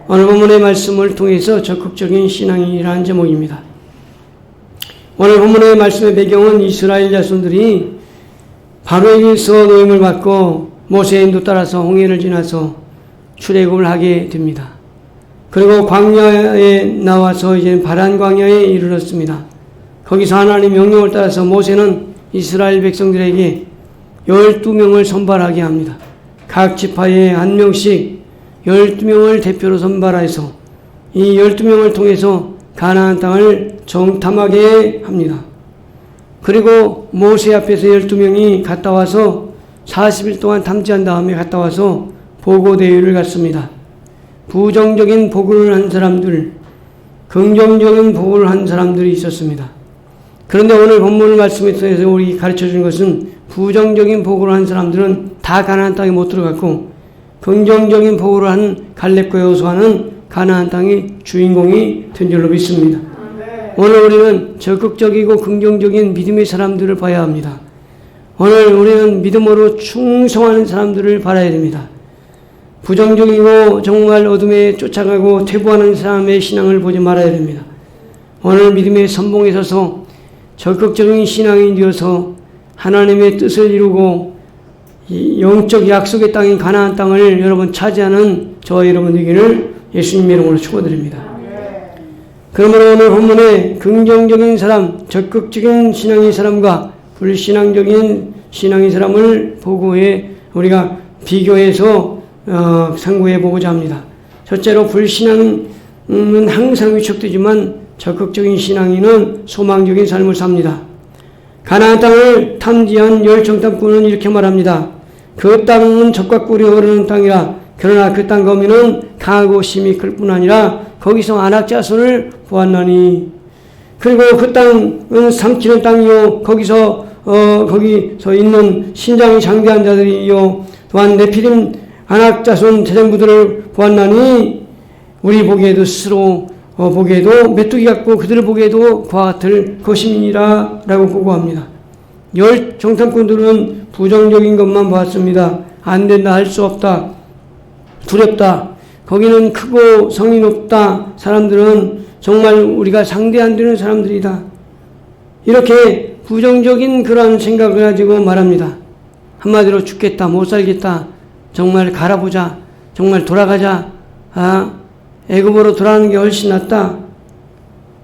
오늘 본문의 말씀을 통해서 적극적인 신앙이라는 제목입니다. 오늘 본문의 말씀의 배경은 이스라엘 자손들이 바로에게서 노임을 받고 모세의 인도 따라서 홍해를 지나서 출애굽을 하게 됩니다. 그리고 광야에 나와서 이제 바란 광야에 이르렀습니다. 거기서 하나님 명령을 따라서 모세는 이스라엘 백성들에게 12명을 선발하게 합니다. 각 지파에 한 명씩 12명을 대표로 선발해서 이 12명을 통해서 가나안 땅을 정탐하게 합니다. 그리고 모세 앞에서 12명이 갔다 와서 40일 동안 탐지한 다음에 갔다 와서 보고대회를 갖습니다. 부정적인 보고를 한 사람들, 긍정적인 보고를 한 사람들이 있었습니다. 그런데 오늘 본문 말씀에 통해서 우리 가르쳐 주는 것은 부정적인 보고를 한 사람들은 다 가나안 땅에 못 들어갔고 긍정적인 보고를 한 갈렙과 여호수아는 가나안 땅의 주인공이 된 줄로 믿습니다. 오늘 우리는 적극적이고 긍정적인 믿음의 사람들을 봐야 합니다. 오늘 우리는 믿음으로 충성하는 사람들을 바라야 됩니다. 부정적이고 정말 어둠에 쫓아가고 퇴보하는 사람의 신앙을 보지 말아야 됩니다. 오늘 믿음의 선봉에 서서 적극적인 신앙이 되어서 하나님의 뜻을 이루고 영적 약속의 땅인 가나안 땅을 여러분 차지하는 저와 여러분 되기를 예수님 이름으로 축원드립니다. 그러므로 오늘 본문에 긍정적인 사람, 적극적인 신앙의 사람과 불신앙적인 신앙의 사람을 보고해 우리가 비교해서 상고해 보고자 합니다. 첫째로 불신앙은 항상 위축되지만 적극적인 신앙인은 소망적인 삶을 삽니다. 가나안 땅을 탐지한 열정탐꾼은 이렇게 말합니다. 그 땅은 젖과 꿀이 흐르는 땅이라. 그러나 그 땅 거민은 강하고 심히 클 뿐 아니라 거기서 안악 자손을 보았나니. 그리고 그 땅은 삼키는 땅이요 거기서 있는 신장이 장대한 자들이요 또한 네피림 안악 자손 제장부들을 보았나니 우리 보기에도 스스로 보기에도 메뚜기 같고 그들을 보기에도 그와 같을 것임이니라 라고 보고합니다. 열 정탐꾼들은 부정적인 것만 보았습니다. 안 된다, 할 수 없다, 두렵다, 거기는 크고 성이 높다, 사람들은 정말 우리가 상대 안 되는 사람들이다. 이렇게 부정적인 그런 생각을 가지고 말합니다. 한마디로 죽겠다, 못 살겠다, 정말 갈아보자, 정말 돌아가자, 애굽으로 돌아가는 게 훨씬 낫다,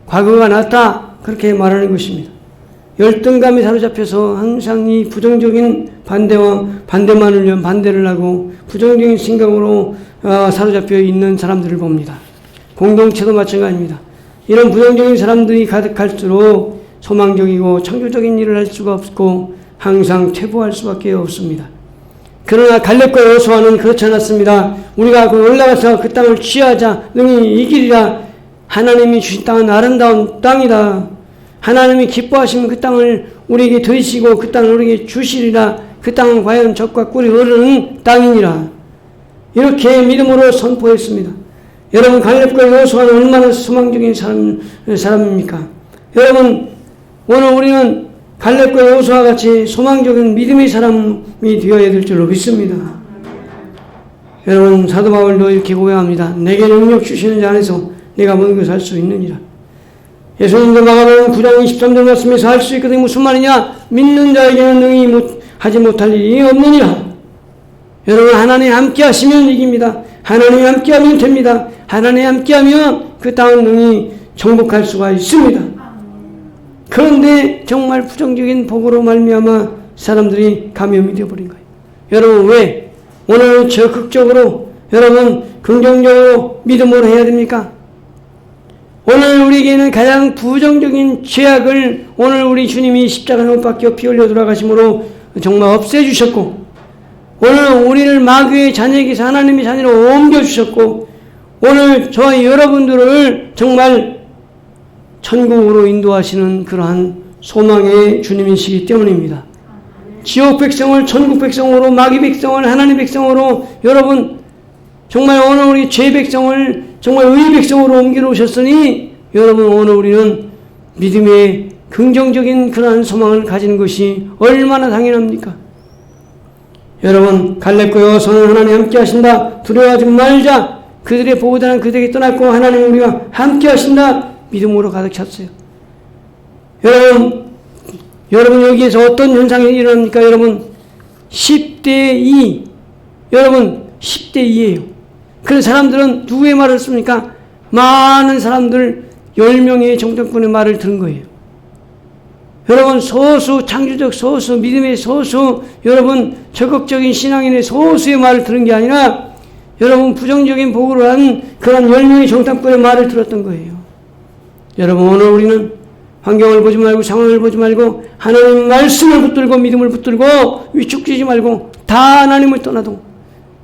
과거가 낫다, 그렇게 말하는 것입니다. 열등감에 사로잡혀서 항상 이 부정적인 반대만을 위한 반대를 하고 부정적인 생각으로 사로잡혀 있는 사람들을 봅니다. 공동체도 마찬가지입니다. 이런 부정적인 사람들이 가득할수록 소망적이고 창조적인 일을 할 수가 없고 항상 퇴보할 수밖에 없습니다. 그러나 갈렙과 여호수아는 그렇지 않았습니다. 우리가 올라가서 그 땅을 취하자, 능히 이기리라. 하나님이 주신 땅은 아름다운 땅이다. 하나님이 기뻐하시면 그 땅을 우리에게 드리시고 그 땅을 우리에게 주시리라. 그 땅은 과연 젖과 꿀이 흐르는 땅이니라. 이렇게 믿음으로 선포했습니다. 여러분, 갈렙과 여호수아는 얼마나 소망적인 사람입니까? 여러분, 오늘 우리는 갈렙과 여호수아 같이 소망적인 믿음의 사람이 되어야 될 줄로 믿습니다. 여러분, 사도 바울도 이렇게 고백합니다. 내게 능력 주시는 자 안에서 내가 모든 것을 할 수 있느니라. 예수님도 마가복음 9장 23절 말씀에서 할 수 있거든. 무슨 말이냐? 믿는 자에게는 능히 하지 못할 일이 없느니라. 여러분, 하나님 함께 하시면 이깁니다. 하나님 함께 하면 됩니다. 하나님 함께 하면 그 땅은 능히 정복할 수가 있습니다. 그런데 정말 부정적인 복으로 말미암아 사람들이 감염이 되어버린 거예요. 여러분, 왜? 오늘 적극적으로 여러분 긍정적으로 믿음으로 해야 됩니까? 오늘 우리에게는 가장 부정적인 죄악을 오늘 우리 주님이 십자가에 못 박혀 피 흘려 돌아가심으로 정말 없애주셨고, 오늘 우리를 마귀의 자녀에게서 하나님의 자녀로 옮겨주셨고, 오늘 저와 여러분들을 정말 천국으로 인도하시는 그러한 소망의 주님이시기 때문입니다. 지옥 백성을 천국 백성으로, 마귀 백성을 하나님 백성으로, 여러분 정말 오늘 우리 죄 백성을 정말 의 백성으로 옮겨 놓으셨으니 여러분, 오늘 우리는 믿음의 긍정적인 그러한 소망을 가진 것이 얼마나 당연합니까? 여러분, 갈렙과 여호수아는 하나님 함께 하신다. 두려워하지 말자. 그들의 보호자는 그들에게 떠났고 하나님 우리와 함께 하신다. 믿음으로 가득 찼어요. 여러분 여기에서 어떤 현상이 일어납니까? 여러분 10대 2. 여러분 10대 2예요. 그래서 사람들은 누구의 말을 씁니까? 많은 사람들 10명의 정탐꾼의 말을 들은 거예요. 여러분 소수, 창조적 소수, 믿음의 소수, 여러분 적극적인 신앙인의 소수의 말을 들은 게 아니라 여러분 부정적인 보고를 한 그런 10명의 정탐꾼의 말을 들었던 거예요. 여러분 오늘 우리는 환경을 보지 말고 상황을 보지 말고 하나님 말씀을 붙들고 믿음을 붙들고 위축지지 말고 다 하나님을 떠나도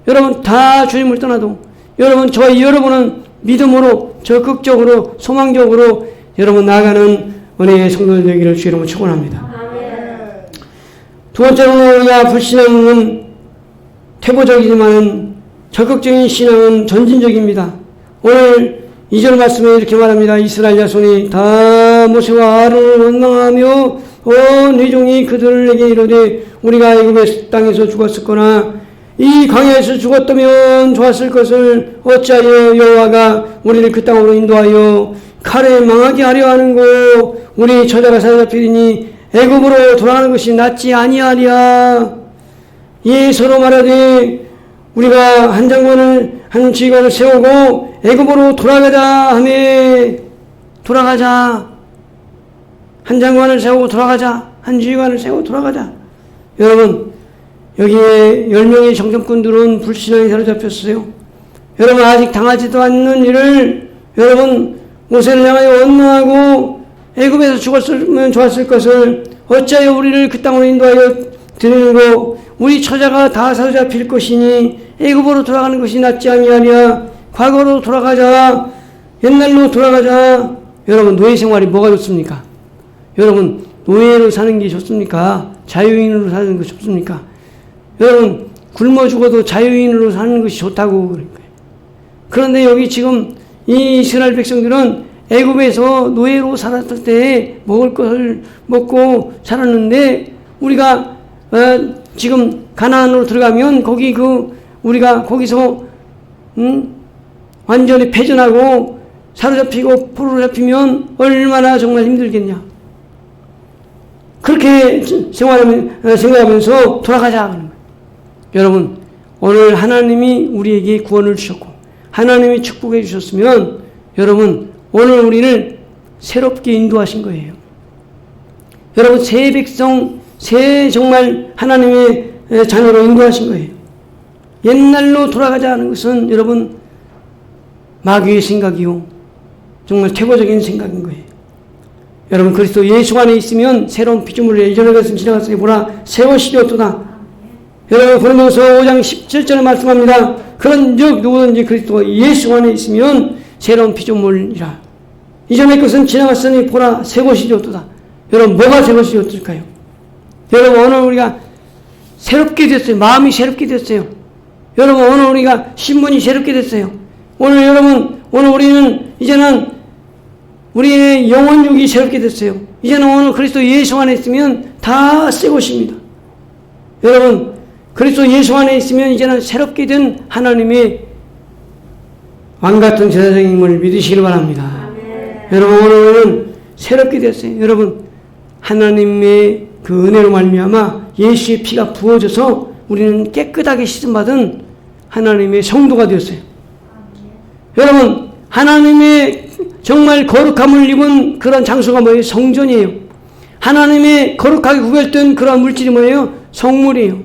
여러분 다 주님을 떠나도 여러분 저와 여러분은 믿음으로 적극적으로 소망적으로 여러분 나아가는 은혜의 성도들 되기를 주의 이름으로 축원합니다. 두 번째로는 우리가 불신앙은 태보적이지만 적극적인 신앙은 전진적입니다. 오늘 2절 말씀에 이렇게 말합니다. 이스라엘 자손이 다 모세와 아론을 원망하며 내 종이 그들에게 이르되 우리가 애굽의 땅에서 죽었었거나 이 광야에서 죽었다면 좋았을 것을 어찌하여 여호와가 우리를 그 땅으로 인도하여 칼에 망하게 하려 하는고 우리 처자가 사로잡히리니 애굽으로 돌아가는 것이 낫지 아니하리야. 예 서로 말하되 우리가 한 장관을 한 지휘관을 세우고 애굽으로 돌아가자 하매 돌아가자. 한 장관을 세우고 돌아가자. 한 지휘관을 세우고 돌아가자. 여러분 여기에 10명의 정탐꾼들은 불신앙에 사로잡혔어요. 여러분 아직 당하지도 않는 일을 여러분 모세를 향하여 원망하고 애굽에서 죽었으면 좋았을 것을 어찌하여 우리를 그 땅으로 인도하여 드리는고 우리 처자가 다 사로잡힐 것이니 애굽으로 돌아가는 것이 낫지 아니하랴. 과거로 돌아가자. 옛날로 돌아가자. 여러분 노예 생활이 뭐가 좋습니까? 여러분 노예로 사는 게 좋습니까? 자유인으로 사는 것이 좋습니까? 여러분 굶어 죽어도 자유인으로 사는 것이 좋다고 그런 거예요. 그런데 여기 지금 이 이스라엘 백성들은 애굽에서 노예로 살았을 때 먹을 것을 먹고 살았는데 우리가 지금 가나안으로 들어가면 거기 우리가 거기서 완전히 패전하고 사로잡히고 포로로 잡히면 얼마나 정말 힘들겠냐. 그렇게 생각하면서 돌아가자 하는 거예요. 여러분 오늘 하나님이 우리에게 구원을 주셨고 하나님이 축복해 주셨으면 여러분 오늘 우리를 새롭게 인도하신 거예요. 여러분 새 백성 새 정말 하나님의 자녀로 인도하신 거예요. 옛날로 돌아가자 하는 것은 여러분 마귀의 생각이요 정말 태고적인 생각인 거예요. 여러분 그리스도 예수 안에 있으면 새로운 피조물을 예전의 것은 지나갔으니 보라 새 것이 되었도다. 여러분 고린도서 5장 17절에 말씀합니다. 그런즉 누구든지 그리스도 예수 안에 있으면 새로운 피조물이라. 이전의 것은 지나갔으니 보라 새 것이 되었도다. 여러분 뭐가 새 것이 되었을까요? 여러분 오늘 우리가 새롭게 됐어요. 마음이 새롭게 됐어요. 여러분 오늘 우리가 신분이 새롭게 됐어요. 오늘 우리는 이제는 우리의 영혼육이 새롭게 됐어요. 이제는 오늘 그리스도 예수 안에 있으면 다 새 것입니다. 여러분 그리스도 예수 안에 있으면 이제는 새롭게 된 하나님의 왕같은 제사장임을 믿으시길 바랍니다. 여러분 오늘은 새롭게 됐어요. 여러분 하나님의 그 은혜로 말미암아 예수의 피가 부어져서 우리는 깨끗하게 씻음받은 하나님의 성도가 되었어요. 여러분 하나님의 정말 거룩함을 입은 그런 장소가 뭐예요? 성전이에요. 하나님의 거룩하게 구별된 그런 물질이 뭐예요? 성물이에요.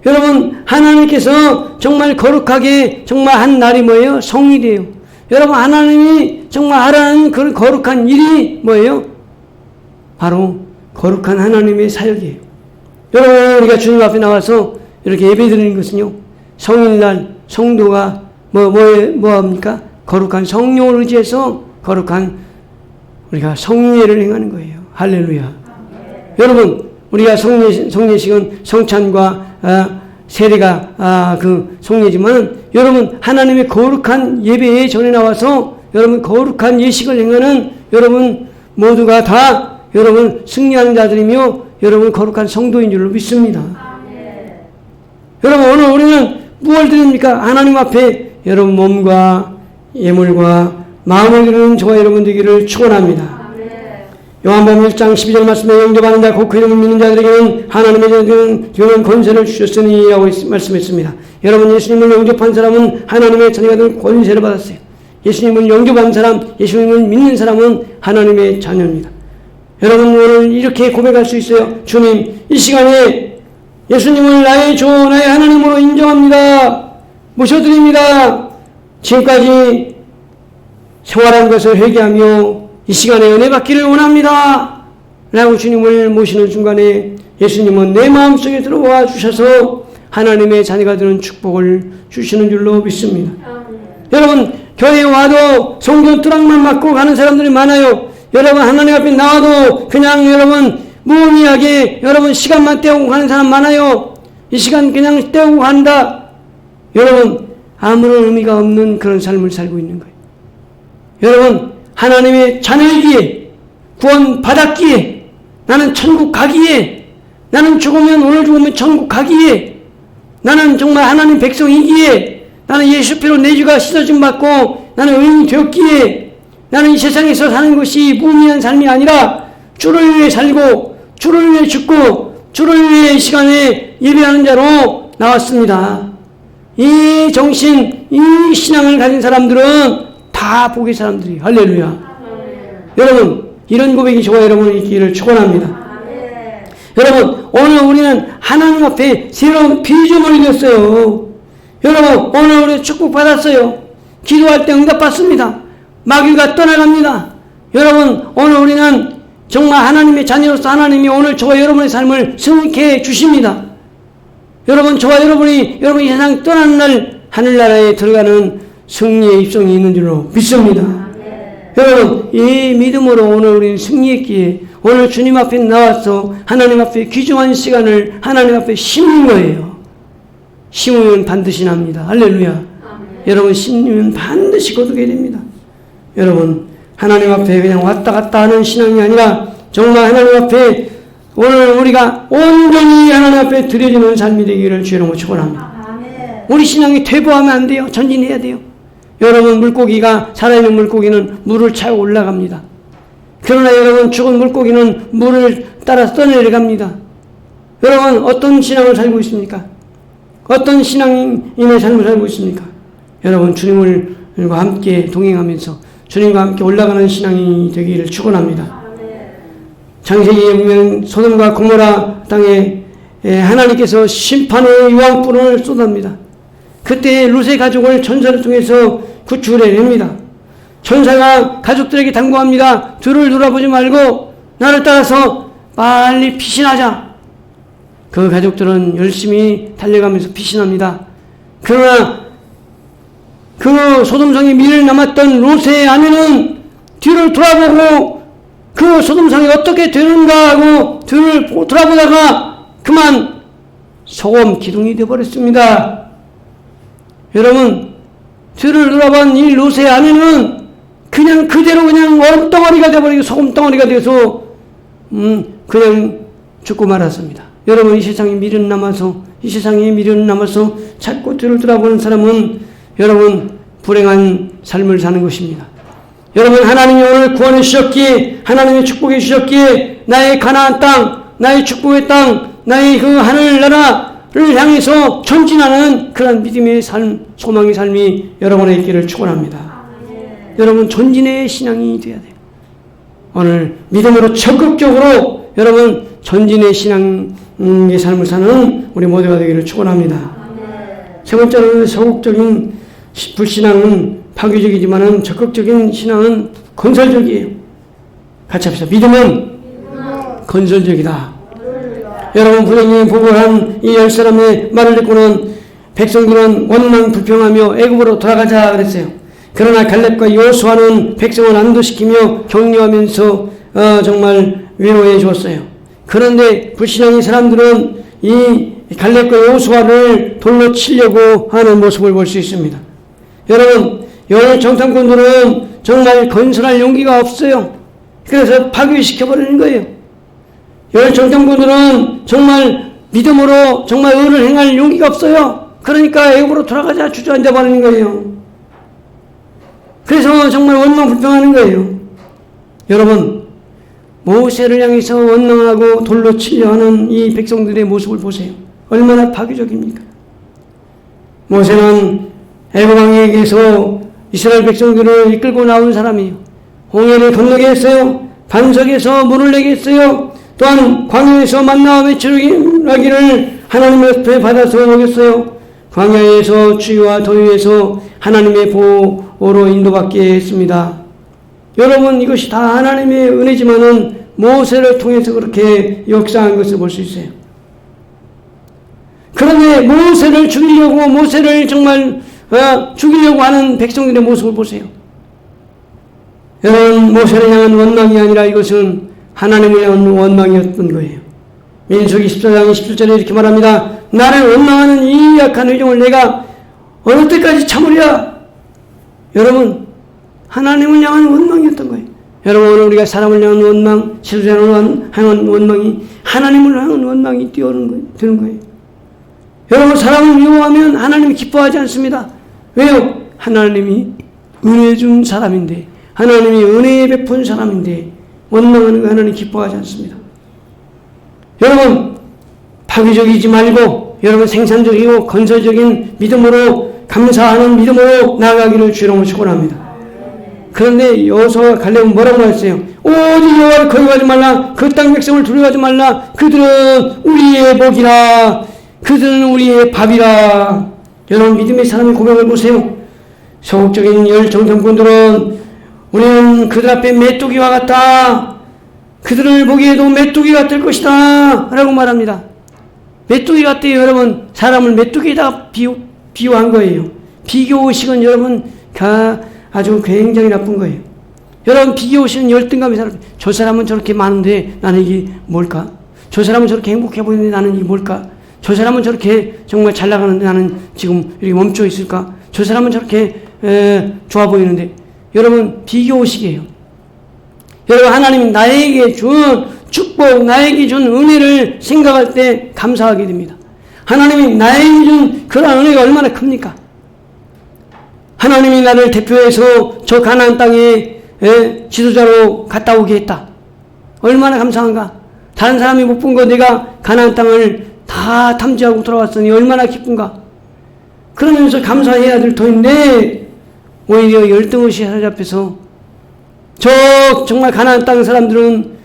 여러분 하나님께서 정말 거룩하게 정말 한 날이 뭐예요? 성일이에요. 여러분 하나님이 정말 하라는 그런 거룩한 일이 뭐예요? 바로 거룩한 하나님의 사역이에요. 여러분 우리가 주님 앞에 나와서 이렇게 예배드리는 것은요 성일날 성도가 뭐합니까? 거룩한 성령을 의지해서 거룩한 우리가 성례를 행하는 거예요. 할렐루야. 여러분 우리가 성례식은 성찬과 세례가 그 성례지만 여러분 하나님의 거룩한 예배에 전에 나와서 여러분 거룩한 예식을 행하는 여러분 모두가 다 여러분 승리하는 자들이며 여러분 거룩한 성도인 줄로 믿습니다. 여러분 오늘 우리는 무엇을 드립니까? 하나님 앞에 여러분 몸과 예물과 마음을 기르는 저와 여러분 되기를 축원합니다. 요한복음 1장 12절 말씀에 영접하는 자 곧 그 이름을 믿는 자들에게는 하나님의 자녀는 권세를 주셨으니 라고 말씀했습니다. 여러분 예수님을 영접한 사람은 하나님의 자녀가 될 권세를 받았어요. 예수님을 영접한 사람, 예수님을 믿는 사람은 하나님의 자녀입니다. 여러분 오늘 이렇게 고백할 수 있어요. 주님, 이 시간에 예수님을 나의 주, 나의 하나님으로 인정합니다. 모셔드립니다. 지금까지 생활한 것을 회개하며 이 시간에 은혜 받기를 원합니다. 라고 주님을 모시는 순간에 예수님은 내 마음속에 들어와 주셔서 하나님의 자녀가 되는 축복을 주시는 줄로 믿습니다. 여러분 교회에 와도 성경 뚜락만 맞고 가는 사람들이 많아요. 여러분 하나님 앞에 나와도 그냥 여러분 무의미하게 여러분 시간만 때우고 가는 사람 많아요. 이 시간 그냥 때우고 간다. 여러분 아무런 의미가 없는 그런 삶을 살고 있는 거예요. 여러분 하나님의 자녀이기에 구원 받았기에 나는 천국 가기에 나는 죽으면 오늘 죽으면 천국 가기에 나는 정말 하나님 백성이기에 나는 예수 피로 내 죄가 씻어짐 받고 나는 의인이 되었기에 나는 이 세상에서 사는 것이 무의미한 삶이 아니라 주를 위해 살고 주를 위해 죽고 주를 위해 이 시간에 예배하는 자로 나왔습니다. 이 정신, 이 신앙을 가진 사람들은 다 복의 사람들이 할렐루야. 여러분 이런 고백이 저와 여러분의 있기를 축원합니다. 여러분 오늘 우리는 하나님 앞에 새로운 비전을 이뤘어요. 여러분 오늘 우리 축복받았어요. 기도할 때 응답받습니다. 마귀가 떠나갑니다. 여러분 오늘 우리는 정말 하나님의 자녀로서 하나님이 오늘 저와 여러분의 삶을 승리케 해 주십니다. 여러분 저와 여러분이 이 세상 떠나는 날 하늘나라에 들어가는 승리의 입성이 있는 줄로 믿습니다. 여러분 이 믿음으로 오늘 우리는 승리했기에 오늘 주님 앞에 나와서 하나님 앞에 귀중한 시간을 하나님 앞에 심는 거예요. 심으면 반드시 납니다. 할렐루야. 여러분 심으면 반드시 거두게 됩니다. 여러분 하나님 앞에 그냥 왔다 갔다 하는 신앙이 아니라 정말 하나님 앞에 오늘 우리가 온전히 하나님 앞에 드려지는 삶이 되기를 주의로 축원합니다. 우리 신앙이 퇴보하면 안 돼요. 전진해야 돼요. 여러분 물고기가 살아있는 물고기는 물을 차고 올라갑니다. 그러나 여러분 죽은 물고기는 물을 따라서 떠내려갑니다. 여러분 어떤 신앙을 살고 있습니까? 어떤 신앙인의 삶을 살고 있습니까? 여러분 주님과 함께 동행하면서 주님과 함께 올라가는 신앙이 되기를 축원합니다. 창세기에 보면 소돔과 고모라 땅에 하나님께서 심판의 유황불을 쏟아합니다. 그때 롯의 가족을 천사를 통해서 구출해 냅니다. 천사가 가족들에게 당부합니다. 뒤를 돌아보지 말고 나를 따라서 빨리 피신하자. 그 가족들은 열심히 달려가면서 피신합니다. 그러나 그 소돔성에 미를 남았던 롯의 아내는 뒤를 돌아보고 그 소돔성이 어떻게 되는가 하고 뒤를 돌아보다가 그만 소금 기둥이 되어버렸습니다. 여러분 뒤를 돌아본 이 롯의 아내는 그냥 그대로 그냥 얼음덩어리가 되어버리고 소금덩어리가 되어서 그냥 죽고 말았습니다. 여러분 이 세상에 미련 남아서 자꾸 뒤를 돌아보는 사람은 여러분 불행한 삶을 사는 것입니다. 여러분 하나님이 오늘 구원해 주셨기에 하나님의 축복해 주셨기에 나의 가나안 땅, 나의 축복의 땅, 나의 그 하늘나라를 향해서 전진하는 그런 믿음의 삶, 소망의 삶이 여러분의 있기를 축원합니다. 여러분 전진의 신앙이 되어야 돼요. 오늘 믿음으로 적극적으로 여러분 전진의 신앙의 삶을 사는 우리 모두가 되기를 축원합니다. 세 번째로는 소극적인 불신앙은 파괴적이지만 적극적인 신앙은 건설적이에요. 같이 합시다. 믿음은 건설적이다. 여러분 부모님이 보고한 이 10사람의 말을 듣고는 백성들은 원망 불평하며 애굽으로 돌아가자 그랬어요. 그러나 갈렙과 여호수아는 백성을 안도시키며 격려하면서 정말 위로해 주었어요. 그런데 불신앙의 사람들은 이 갈렙과 여호수아를 돌로 치려고 하는 모습을 볼 수 있습니다. 여러분 여러 정탐꾼들은 정말 건설할 용기가 없어요. 그래서 파괴시켜버리는 거예요. 여러 정탐꾼들은 정말 믿음으로 정말 의를 행할 용기가 없어요. 그러니까 애굽으로 돌아가자 주저앉아 버리는 거예요. 그래서 정말 원망불평하는 거예요. 여러분, 모세를 향해서 원망하고 돌로 치려 하는 이 백성들의 모습을 보세요. 얼마나 파괴적입니까? 모세는 애굽 왕에게서 이스라엘 백성들을 이끌고 나온 사람이에요. 홍해를 건너게 했어요. 반석에서 물을 내게 했어요. 또한 광야에서 만나와 메추라기를 하나님의 앞에 받아서 먹였어요. 광야에서 추위와 더위에서 하나님의 보호로 인도받게 했습니다. 여러분, 이것이 다 하나님의 은혜지만은 모세를 통해서 그렇게 역사한 것을 볼 수 있어요. 그런데 모세를 죽이려고, 모세를 정말 죽이려고 하는 백성들의 모습을 보세요. 여러분, 모세를 향한 원망이 아니라 이것은 하나님을 향한 원망이었던 거예요. 민수기 14장 17절에 이렇게 말합니다. 나를 원망하는 이 약한 의정을 내가 어느 때까지 참으랴? 여러분, 하나님을 향한 원망이었던 거예요. 여러분, 오늘 우리가 사람을 향한 원망, 지도자를 향한 원망이 하나님을 향한 원망이 되는 거예요. 여러분, 사람을 미워하면 하나님이 기뻐하지 않습니다. 왜요? 하나님이 은혜 준 사람인데, 하나님이 은혜 베푼 사람인데 원망하는 거 하나님 기뻐하지 않습니다. 여러분, 파괴적이지 말고 여러분 생산적이고 건설적인 믿음으로, 감사하는 믿음으로 나아가기를 주로 축원합니다. 그런데 여호수아와 갈렙은 뭐라고 했어요? 오직 여호와를 거역하지 말라. 그 땅 백성을 두려워하지 말라. 그들은 우리의 복이라. 그들은 우리의 밥이라. 여러분, 믿음의 사람의 고백을 보세요. 소극적인 열정탐꾼들은 우리는 그들 앞에 메뚜기와 같다. 그들을 보기에도 메뚜기 같을 것이다 라고 말합니다. 메뚜기 같대요. 여러분, 사람을 메뚜기에다 비유한 거예요. 비교의식은 여러분 아주 굉장히 나쁜 거예요. 여러분, 비교의식은 열등감이 사람. 저 사람은 저렇게 많은데 나는 이게 뭘까? 저 사람은 저렇게 행복해 보이는데 나는 이게 뭘까? 저 사람은 저렇게 정말 잘 나가는데 나는 지금 이렇게 멈춰 있을까? 저 사람은 저렇게 좋아 보이는데. 여러분, 비교의식이에요. 여러분, 하나님이 나에게 준 축복, 나에게 준 은혜를 생각할 때 감사하게 됩니다. 하나님이 나에게 준 그런 은혜가 얼마나 큽니까? 하나님이 나를 대표해서 저 가나안 땅에 지도자로 갔다 오게 했다. 얼마나 감사한가? 다른 사람이 못 본 거 내가 가나안 땅을 다 탐지하고 돌아왔으니 얼마나 기쁜가? 그러면서 감사해야 될 터인데 오히려 열등의식에 사로잡혀서 정말 가나안 땅 사람들은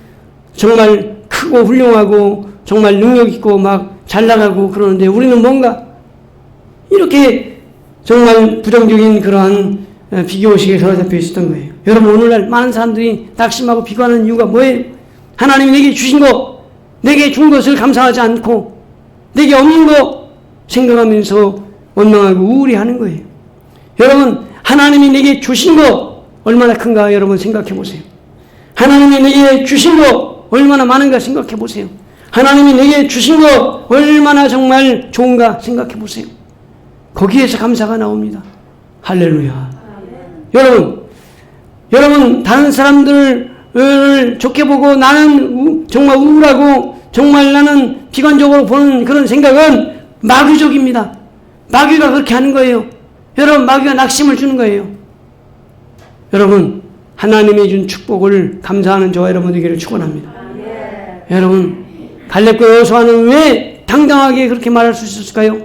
정말 크고 훌륭하고 정말 능력 있고 막 잘 나가고 그러는데 우리는 뭔가 이렇게 정말 부정적인 그러한 비교의식에 사로잡혀 있었던 거예요. 여러분, 오늘날 많은 사람들이 낙심하고 비관하는 이유가 뭐예요? 하나님이 내게 주신 거, 내게 준 것을 감사하지 않고 내게 없는 거 생각하면서 원망하고 우울해하는 거예요. 여러분, 하나님이 내게 주신 거 얼마나 큰가 여러분 생각해 보세요. 하나님이 내게 주신 거 얼마나 많은가 생각해 보세요. 하나님이 내게 주신 거 얼마나 정말 좋은가 생각해 보세요. 거기에서 감사가 나옵니다. 할렐루야. 여러분 다른 사람들을 좋게 보고 나는 정말 우울하고 정말 나는 비관적으로 보는 그런 생각은 마귀적입니다. 마귀가 그렇게 하는 거예요. 여러분, 마귀가 낙심을 주는 거예요. 여러분, 하나님이 준 축복을 감사하는 저와 여러분 되기를 축원합니다. 여러분, 갈렙과 여호수아는 왜 당당하게 그렇게 말할 수 있었을까요?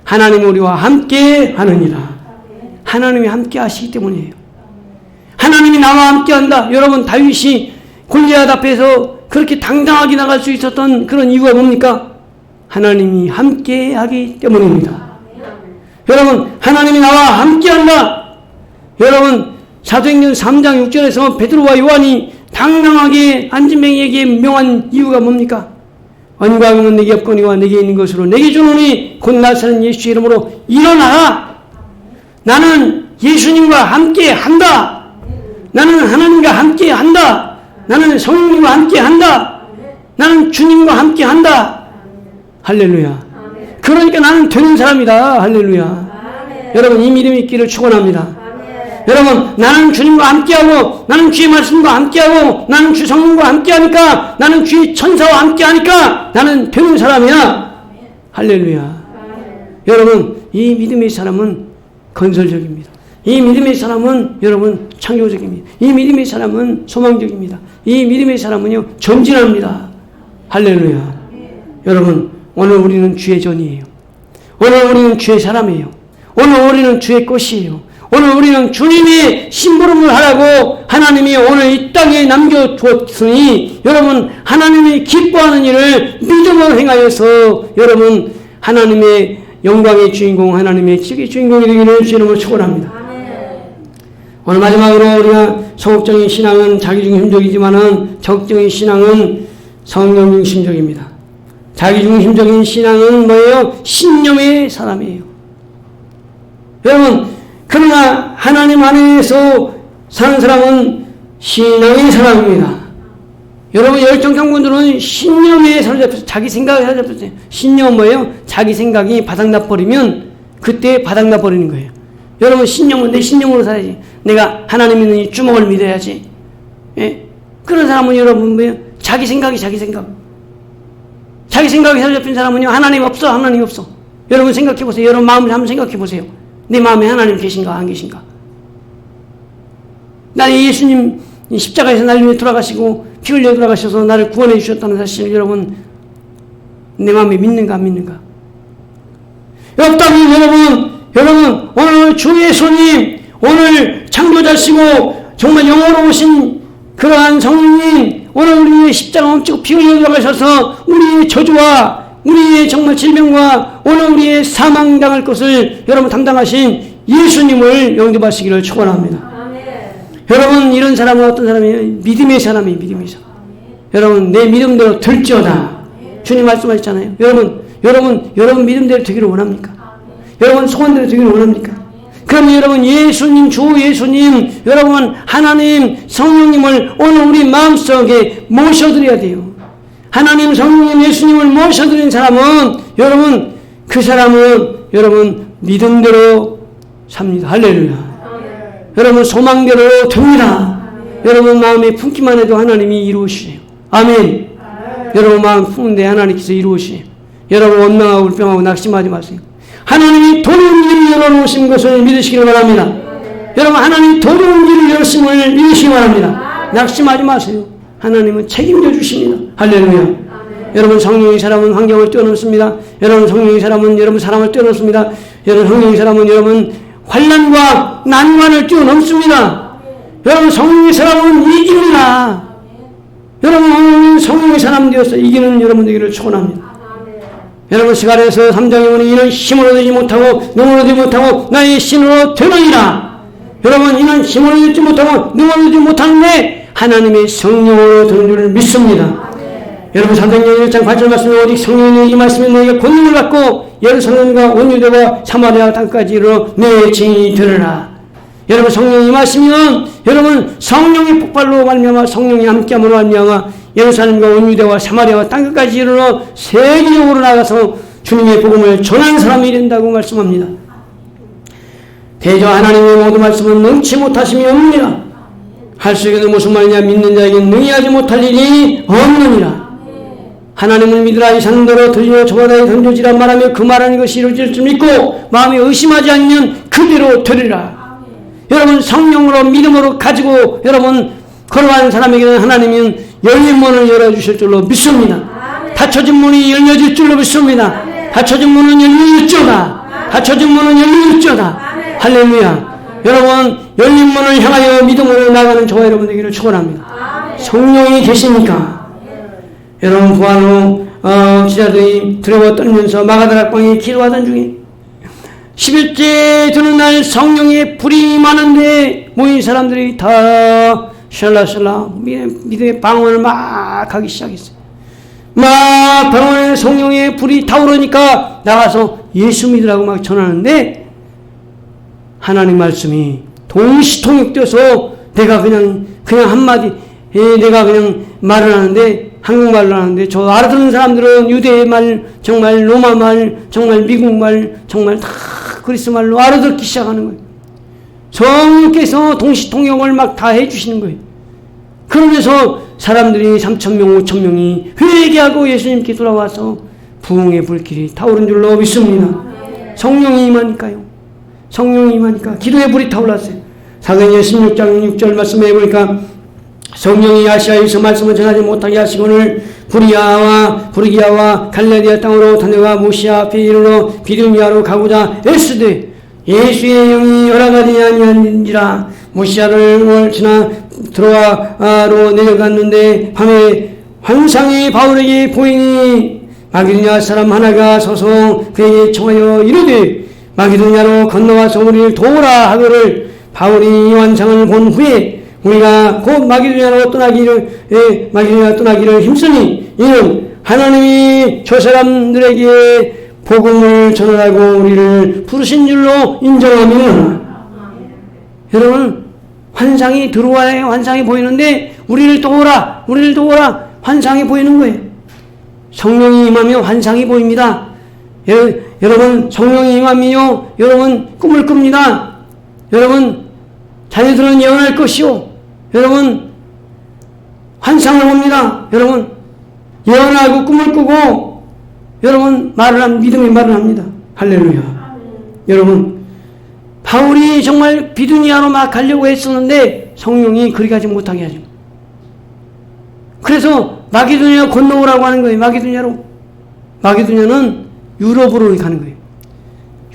하나님이 우리와 함께 하느니라. 하나님이 함께 하시기 때문이에요. 하나님이 나와 함께 한다. 여러분, 다윗이 골리앗 앞에서 그렇게 당당하게 나갈 수 있었던 그런 이유가 뭡니까? 하나님이 함께 하기 때문입니다. 여러분, 하나님이 나와 함께 한다. 여러분, 사도행전 3장 6절에서 베드로와 요한이 당당하게 안진뱅이에게 명한 이유가 뭡니까? 언과 금은 내게 없거니와 내게 있는 것으로 내게 주노니 곧 나사렛 예수의 이름으로 일어나라. 나는 예수님과 함께 한다. 나는 하나님과 함께 한다. 나는 성령님과 함께 한다. 나는 주님과 함께 한다. 할렐루야. 그러니까 나는 되는 사람이다. 할렐루야. 여러분, 이 믿음이 있기를 축원합니다. 여러분, 나는 주님과 함께하고 나는 주의 말씀과 함께하고 나는 주 성령과 함께하니까 나는 주의 천사와 함께하니까 나는 되는 사람이야. 할렐루야. 여러분, 이 믿음의 사람은 건설적입니다. 이 믿음의 사람은 여러분 창조적입니다. 이 믿음의 사람은 소망적입니다. 이 믿음의 사람은요 전진합니다. 할렐루야. 여러분 오늘 우리는 주의 전이에요. 오늘 우리는 주의 사람이에요. 오늘 우리는 주의 것이에요. 오늘 우리는 주님의 심부름을 하라고 하나님이 오늘 이 땅에 남겨두었으니 여러분 하나님이 기뻐하는 일을 믿음으로 행하여서 여러분 하나님의 영광의 주인공 하나님의 지극히 주인공이 되기를 주님으로 축원합니다. 오늘 마지막으로 우리가 소극적인 신앙은 자기중심적이지만은 적극적인 신앙은 성령중심적입니다. 자기중심적인 신앙은 뭐예요? 신념의 사람이에요. 여러분 그러나 하나님 안에서 사는 사람은 신앙의 사람입니다. 여러분 열정장군들은 신념에 사로잡혀서 자기 생각에 사로잡혔어요. 신념은 뭐예요? 자기 생각이 바닥나버리면 그때 바닥나버리는 거예요. 여러분 신념은 내 신념으로 살아야지. 내가 하나님 있는 이 주먹을 믿어야지. 예? 그런 사람은 여러분 뭐예요? 자기 생각이 자기 생각. 자기 생각이 사로잡힌 사람은요 하나님 없어 하나님 없어. 여러분 생각해보세요. 여러분 마음을 한번 생각해보세요. 내 마음에 하나님 계신가 안 계신가? 나는 예수님 십자가에서 나를 위해 돌아가시고 피 흘려 돌아가셔서 나를 구원해 주셨다는 사실을 여러분 내 마음에 믿는가 안 믿는가? 없다면 여러분 오늘 주 예수님 오늘 창조자시고 정말 영원로우신 그러한 성령님 오늘 우리의 십자가 멈추고 피 흘려 돌아가셔서 우리의 저주와 우리의 정말 질병과 오늘 우리의 사망당할 것을 여러분 담당하신 예수님을 영접하시기를 축원합니다. 여러분 이런 사람은 어떤 사람이에요? 믿음의 사람이에요. 믿음의 사람. 여러분 내 믿음대로 될지어다. 주님 말씀하셨잖아요. 여러분 믿음대로 되기를 원합니까? 여러분 소원대로 되기를 원합니까? 그럼 여러분 예수님 주 예수님 여러분 하나님 성령님을 오늘 우리 마음속에 모셔드려야 돼요. 하나님 성령님 예수님을 모셔드린 사람은 여러분 그 사람은 여러분 믿음대로 삽니다. 할렐루야. 여러분 소망대로 됩니다. 여러분 마음에 품기만 해도 하나님이 이루시세요. 아멘. 여러분 마음 품는데 하나님께서 이루시세요. 여러분 원망하고 울병하고 낙심하지 마세요. 하나님이 도로운 길을 열어놓으신 것을 믿으시길 바랍니다. 여러분 하나님이 도로운 길을 열으심을 믿으시기 바랍니다. 낙심하지 마세요. 하나님은 책임져 주십니다. 할렐루야. 여러분 성령의 사람은 환경을 뛰어넘습니다. 여러분 성령의 사람은 여러분 사람을 뛰어넘습니다. 여러분 성령의 사람은 여러분 환난과 난관을 뛰어넘습니다. 여러분 성령의 사람은 이깁니다. 여러분 성령의 사람 되어서 이기는 여러분 되기를 축원합니다. 여러분 스가랴서 3장에 보니 이는 힘으로 되지 못하고 능으로 되지 못하고 나의 신으로 되느니라. 여러분 이는 힘으로 되지 못하고 능으로 되지 못하는데 하나님의 성령으로 되는 줄 믿습니다. 여러분 사도행전 1장 8절 말씀에 오직 성령의 이 말씀에 너희가 권능을 받고 예루살렘과 온 유대와 사마리아 땅까지 이르러 내 증인이 되리라. 여러분 성령이 말씀이면 여러분 성령의 폭발로 말미암아 성령이 함께함으로 말미암아 예루살렘과 온 유대와 사마리아와 땅끝까지 이르러 세계적으로 나가서 주님의 복음을 전하는 사람이 된다고 말씀합니다. 대저 하나님의 모든 말씀은 능치 못하심이 없느니라. 할 수 있게도 무슨 말이냐 믿는 자에게 능히 하지 못할 일이 없느니라. 하나님을 믿으라 이 산대로 들려 저 바다에 던져지라 말하며 그 말하는 것이 이루어질 줄 믿고 마음에 의심하지 않으면 그대로 되리라. 여러분 성령으로 믿음으로 가지고 여러분 걸어가는 사람에게는 하나님은 열린 문을 열어주실 줄로 믿습니다. 닫혀진 문이 열려질 줄로 믿습니다. 닫혀진 문은 열릴지어다. 닫혀진 문은 열릴지어다. 할렐루야. 여러분 열린 문을 향하여 믿음으로 나가는 저와 여러분 되기를 축원합니다. 성령이 계시니까 여러분 부활 후 지자들이 두려워 떨면서 마가다락방에 기도하던 중에 10일째 되는 날 성령의 불이 많은데 모인 사람들이 다 샬라샬라 믿음의 방언을 막 하기 시작했어요. 막 방언에 성령의 불이 타오르니까 나가서 예수 믿으라고 막 전하는데 하나님 말씀이 동시통역되어서 내가 그냥 한마디 내가 그냥 말을 하는데 한국말로 하는데 저 알아듣는 사람들은 유대말 정말 로마말 정말 미국말 정말 다 그리스말로 알아듣기 시작하는 거예요. 성령께서 동시통역을 막 다 해주시는 거예요. 그러면서 사람들이 3,000명 5,000명이 회개하고 예수님께 돌아와서 부흥의 불길이 타오른 줄로 믿습니다. 성령이 임하니까요. 성령이 임하니까 기도의 불이 타올랐어요. 사도행전 16장 6절 말씀에 보니까 성령이 아시아에서 말씀을 전하지 못하게 하시고는 부르기아와 갈라디아 땅으로 다녀가 모시아 앞에 이르러 비두니아로 가고자 애쓰되 예수의 영이 허락하지 아니한지라. 모시아를 지나 드로아로 내려갔는데 밤에 환상이 바울에게 보이니 마게도냐 사람 하나가 서서 그에게 청하여 이르되 마게도냐로 건너와서 우리를 도우라 하거를. 바울이 이 환상을 본 후에 우리가 곧 마게도냐로 떠나기를 힘쓰니 이는 하나님이 저 사람들에게 복음을 전하라고 우리를 부르신 줄로 인정하며. 여러분, 환상이 들어와야 환상이 보이는데 우리를 도우라 환상이 보이는 거예요. 성령이 임하며 환상이 보입니다. 여러분, 성령이 임하며 여러분 꿈을 꿉니다. 여러분, 자녀들은 예언할 것이요. 여러분, 환상을 봅니다. 여러분, 예언하고 꿈을 꾸고 여러분 믿음의 말을 합니다. 할렐루야. 여러분, 바울이 정말 비두니아로 막 가려고 했었는데 성령이 그리 가지 못하게 하죠. 그래서 마게도냐 건너오라고 하는 거예요. 마게도냐는 유럽으로 가는 거예요.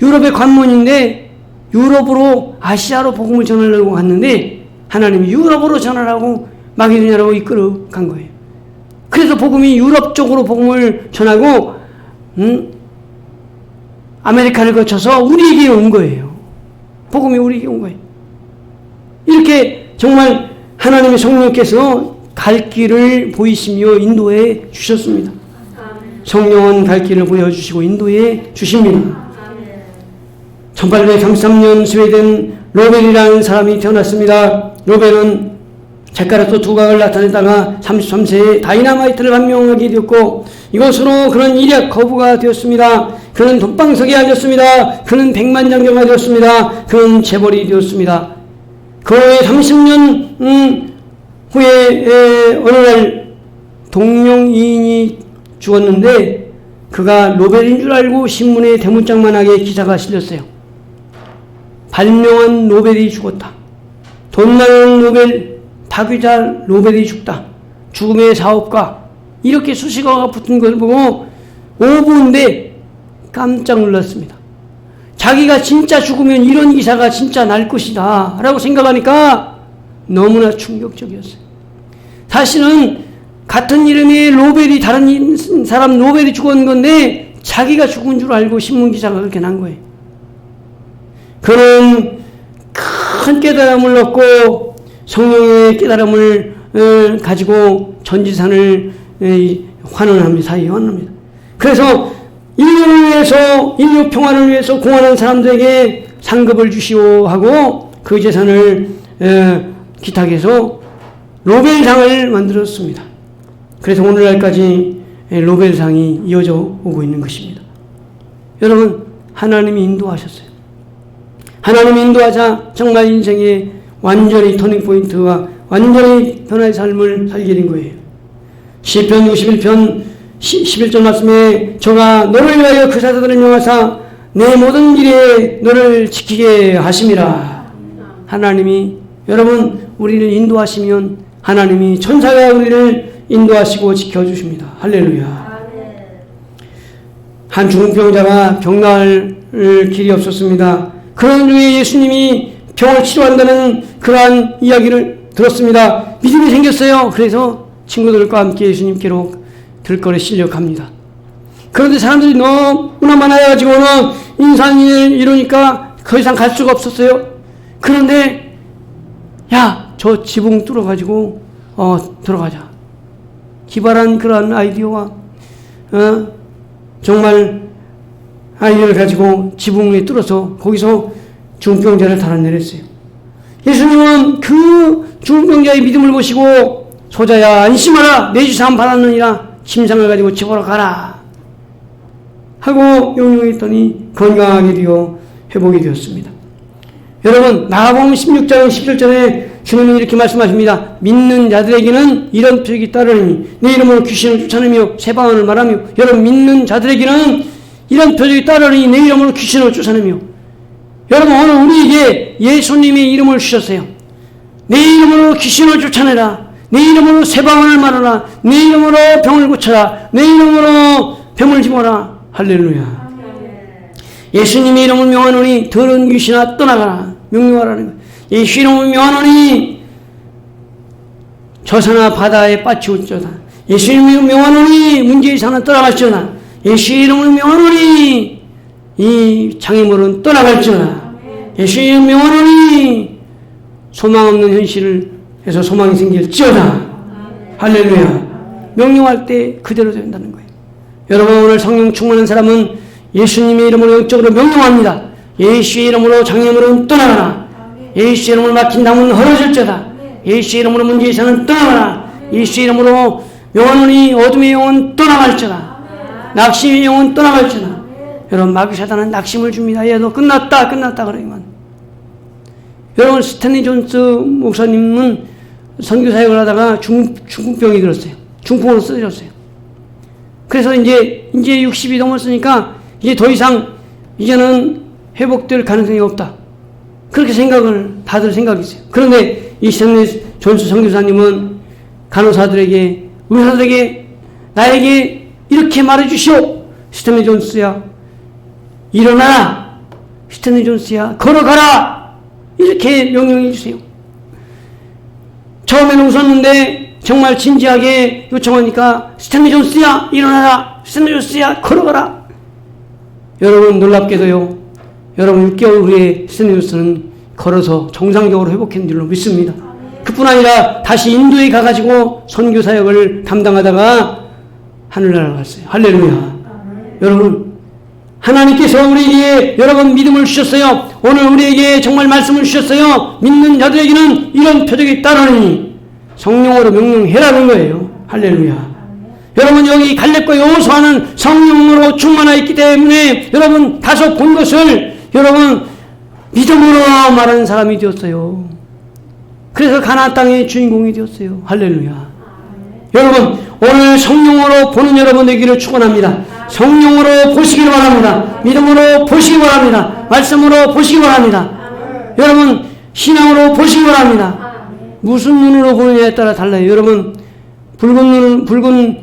유럽의 관문인데 유럽으로 아시아로 복음을 전하려고 갔는데 하나님이 유럽으로 전하라고 마게도냐로 이끌어 간 거예요. 그래서 복음이 유럽 쪽으로 복음을 전하고 아메리카를 거쳐서 우리에게 온 거예요. 복음이 우리에게 온 거예요. 이렇게 정말 하나님의 성령께서 갈 길을 보이시며 인도해 주셨습니다. 성령은 갈 길을 보여주시고 인도해 주십니다. 1833년 스웨덴 로벨이라는 사람이 태어났습니다. 로벨은 젓가락도 두각을 나타내다가 33세에 다이나마이트를 발명하게 되었고 이것으로 그는 일약 거부가 되었습니다. 그는 돈방석에 앉았습니다. 그는 백만장자가 되었습니다. 그는 재벌이 되었습니다. 그 후에 30년 후에 어느 날 동명이인이 죽었는데 그가 노벨인 줄 알고 신문에 대문짝만하게 기사가 실렸어요. 발명한 노벨이 죽었다. 돈 많은 노벨, 파괴자 노벨이 죽다. 죽음의 사업가. 이렇게 수식어가 붙은 걸 보고 오부인데 깜짝 놀랐습니다. 자기가 진짜 죽으면 이런 기사가 진짜 날 것이다 라고 생각하니까 너무나 충격적이었어요. 사실은 같은 이름의 노벨이 다른 사람 노벨이 죽은 건데 자기가 죽은 줄 알고 신문기사가 그렇게 난 거예요. 그는 큰 깨달음을 얻고 성령의 깨달음을 가지고 전지산을 환원합니다. 그래서 인류를 위해서 인류 평화를 위해서 공헌하는 사람들에게 상급을 주시오 하고 그 재산을 기탁해서 노벨상을 만들었습니다. 그래서 오늘날까지 노벨상이 이어져 오고 있는 것입니다. 여러분, 하나님이 인도하셨어요. 하나님이 인도하자 정말 인생의 완전히 터닝포인트와 완전히 변화의 삶을 살게 된 거예요. 시편 61편 11절 말씀에 저가 너를 위하여 그 사자들을 명하사 내 모든 길에 너를 지키게 하심이라. 하나님이 여러분 우리를 인도하시면 하나님이 천사가 우리를 인도하시고 지켜주십니다. 할렐루야. 한 죽은 병자가 병 나을 길이 없었습니다. 그런 중에 예수님이 병을 치료한다는 그러한 이야기를 들었습니다. 믿음이 생겼어요. 그래서 친구들과 함께 예수님께로 들거리 실려 갑니다. 그런데 사람들이 너무나 많아가지고는 인산을 이루니까 더 이상 갈 수가 없었어요. 그런데 야, 저 지붕 뚫어가지고 들어가자. 기발한 그런 아이디어와 정말 아이디어를 가지고 지붕에 뚫어서 거기서 중병자를 달아내렸어요. 예수님은 그 중병자의 믿음을 보시고 소자야 안심하라 내 주사함 받았느니라 심상을 가지고 집으로 가라 하고 명령했더니 건강하게 되어 회복이 되었습니다. 여러분 마가복음 16장 17절에 주님은 이렇게 말씀하십니다. 믿는 자들에게는 이런 표적이 따르니 내 이름으로 귀신을 쫓아내며 새 방언을 말하며 여러분 믿는 자들에게는 이런 표적이 따르니 내 이름으로 귀신을 쫓아내며. 여러분, 오늘 우리에게 예수님의 이름을 주셨어요. 내 이름으로 귀신을 쫓아내라. 내 이름으로 세방언을 말하라. 내 이름으로 병을 고쳐라. 내 이름으로 병을 집어라. 할렐루야. 예수님의 이름을 명하노니 더러운 귀신아 떠나가라. 명령하라는 거예요. 예수 이름을 명하노니 저산화 바다에 빠치울지어다. 예수 이름을 명하노니 문제의 산은 떠나갈지어다. 예수 이름을 명하노니 이 장애물은 떠나갈지어다. 예수 이름을 명하노니 소망 없는 현실에서 소망이 생길지어다. 할렐루야. 명령할 때 그대로 된다는 거예요. 여러분, 오늘 성령 충만한 사람은 예수님의 이름으로 영적으로 명령합니다. 예수의 이름으로 장애물은 떠나가라. 예수의 이름으로 막힌 담은 헐어질지어다. 예수의 이름으로 문제의 산은 떠나가라. 예수의 이름으로 명하노니 어둠의 영은 떠나갈지어다. 낙심의 영은 떠나갈지어다. 여러분, 마귀 사단은 낙심을 줍니다. 야, 너 끝났다 그러기만. 여러분, 스탠리 존스 목사님은 선교 사역을 하다가 중풍병이 들었어요. 중풍으로 쓰러졌어요. 그래서 이제 60이 넘었으니까 이제 더 이상 이제는 회복될 가능성이 없다. 그렇게 다들 생각이 있어요. 그런데 이 스탠리 존스 선교사님은 간호사들에게, 의사들에게, 나에게 이렇게 말해주시오. 스탠리 존스야, 일어나라. 스탠리 존스야, 걸어가라. 이렇게 명령해 주세요. 처음에는 웃었는데 정말 진지하게 요청하니까 스탠리 존스야, 일어나라. 스탠리 존스야, 걸어가라. 여러분, 놀랍게도요, 여러분 6개월 후에 스탠리 존스는 걸어서 정상적으로 회복한 줄로 믿습니다. 그뿐 아니라 다시 인도에 가가지고 선교 사역을 담당하다가 하늘나라 갔어요. 할렐루야. 여러분, 하나님께서 우리에게 여러분 믿음을 주셨어요. 오늘 우리에게 정말 말씀을 주셨어요. 믿는 자들에게는 이런 표적이 따르니 성령으로 명령해라는 거예요. 할렐루야. 여러분, 여기 갈렙과 여호수아는 성령으로 충만하여 있기 때문에 여러분 가서 본 것을 여러분 믿음으로 말하는 사람이 되었어요. 그래서 가나안 땅의 주인공이 되었어요. 할렐루야. 여러분, 오늘 성령으로 보는 여러분 되기를 축원합니다. 성령으로 보시기를 바랍니다. 믿음으로 보시기 바랍니다. 말씀으로 보시기 바랍니다. 여러분, 신앙으로 보시기 바랍니다. 무슨 눈으로 보느냐에 따라 달라요. 여러분, 붉은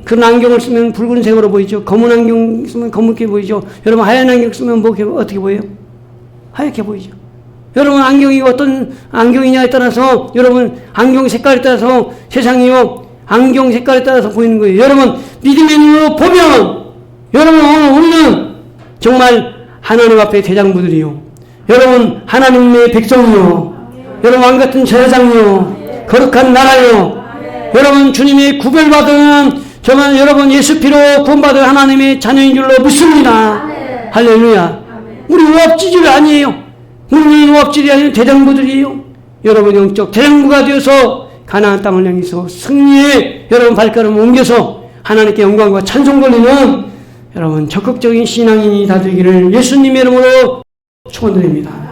그런 안경을 쓰면 붉은색으로 보이죠. 검은 안경 쓰면 검게 보이죠. 여러분, 하얀 안경 쓰면 어떻게 보여요? 하얗게 보이죠. 여러분, 안경이 어떤 안경이냐에 따라서, 여러분, 안경 색깔에 따라서 세상이요, 안경 색깔에 따라서 보이는 거예요. 여러분, 믿음의 눈으로 보면, 여러분, 오늘 우리는 정말 하나님 앞에 대장부들이요. 여러분, 하나님의 백성이요. 여러분, 왕같은 제사장이요. 거룩한 나라요. 여러분, 주님의 구별받은, 정말 여러분, 예수 피로 구원받은 하나님의 자녀인 줄로 믿습니다. 할렐루야. 우리 우합지질 아니에요. 우리는 우합지질이 아니라 대장부들이에요. 여러분, 영적 대장부가 되어서 가나안 땅을 향해서 승리의 여러분 발걸음을 옮겨서 하나님께 영광과 찬송 돌리는 여러분 적극적인 신앙인이 다 되기를 예수님의 이름으로 축원드립니다.